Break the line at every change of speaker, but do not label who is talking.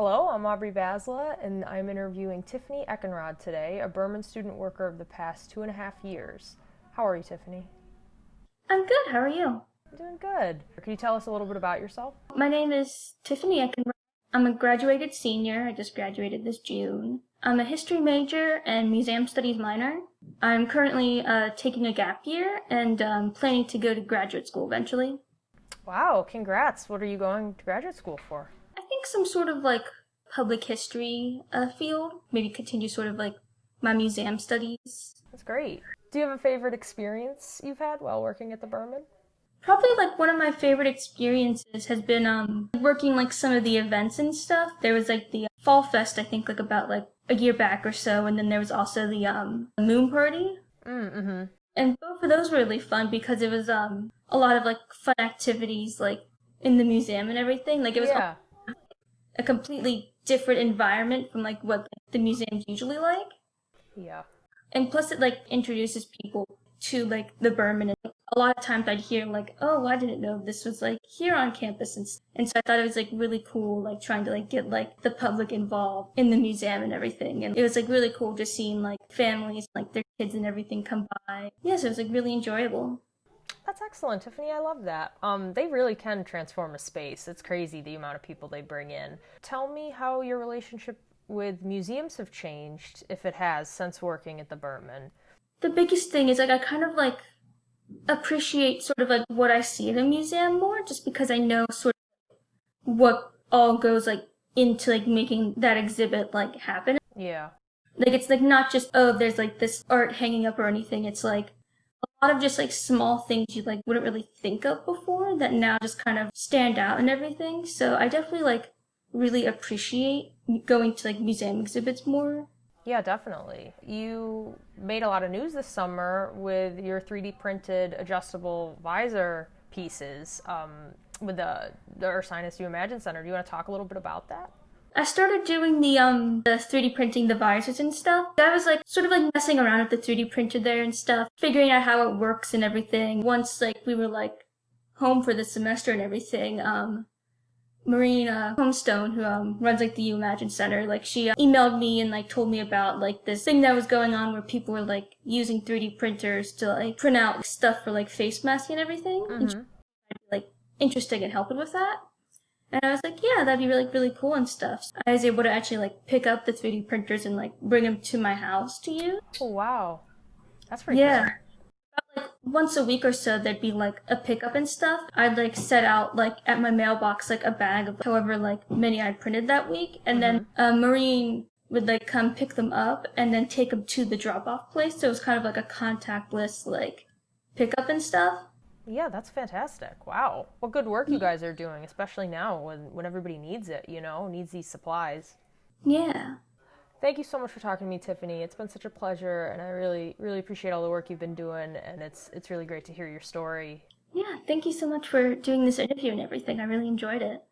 Hello, I'm Aubrey Basla, and I'm interviewing Tiffini Eckenrod today, a Berman student worker of the past 2.5 years. How are you, Tiffini?
I'm good. How are you?
I'm doing good. Can you tell us a little bit about yourself?
My name is Tiffini Eckenrod. I'm a graduated senior. I just graduated this June. I'm a history major and museum studies minor. I'm currently taking a gap year and planning to go to graduate school eventually.
Wow, congrats. What are you going to graduate school for?
I think some sort of like public history field. Maybe continue sort of like my museum studies.
That's great. Do you have a favorite experience you've had while working at the Berman?
Probably like one of my favorite experiences has been working like some of the events and stuff. There was like the Fall Fest, I think like about like a year back or so, and then there was also the Moon Party.
Mm-hmm.
And both of those were really fun because it was a lot of like fun activities like in the museum and everything. Like it was
Yeah.
a completely different environment from like what the museums usually like.
Yeah.
And plus it like introduces people to like the Berman, and a lot of times I'd hear like, oh, I didn't know this was like here on campus, and so I thought it was like really cool, like trying to like get like the public involved in the museum and everything. And it was like really cool just seeing like families, like their kids and everything come by. Yes, it was like really enjoyable.
That's excellent, Tiffini. I love that. They really can transform a space. It's crazy the amount of people they bring in. Tell me how your relationship with museums have changed, if it has, since working at the Berman.
The biggest thing is like I kind of like appreciate sort of like what I see in a museum more, just because I know sort of what all goes like into like making that exhibit like happen.
Yeah.
Like it's like not just, oh, there's like this art hanging up or anything. It's like a lot of just like small things you like wouldn't really think of before that now just kind of stand out and everything. So I definitely like really appreciate going to like museum exhibits more.
Yeah, definitely. You made a lot of news this summer with your 3D printed adjustable visor pieces with the Ursinus You Imagine Center. Do you want to talk a little bit about that?
I started doing the 3D printing the visors and stuff. I was like sort of like messing around with the 3D printer there and stuff, figuring out how it works and everything. Once like we were like home for the semester and everything, Marina Homestone, who runs like the U Imagine Center, like she emailed me and like told me about like this thing that was going on where people were like using 3D printers to like print out stuff for like face masks and everything. And she
Mm-hmm.
was like interested in helping with that. And I was like, yeah, that'd be really, really cool and stuff. So I was able to actually like pick up the 3D printers and like bring them to my house to use.
Oh, wow. That's pretty cool.
Yeah. Like once a week or so, there'd be like a pickup and stuff. I'd like set out like at my mailbox like a bag of however like many I printed that week. And then
Mm-hmm.
a Marine would like come pick them up and then take them to the drop off place. So it was kind of like a contactless like pickup and stuff.
Yeah, that's fantastic. Wow. What good work you guys are doing, especially now when everybody needs it, needs these supplies.
Yeah.
Thank you so much for talking to me, Tiffini. It's been such a pleasure, and I really, really appreciate all the work you've been doing, and it's really great to hear your story.
Yeah. Thank you so much for doing this interview and everything. I really enjoyed it.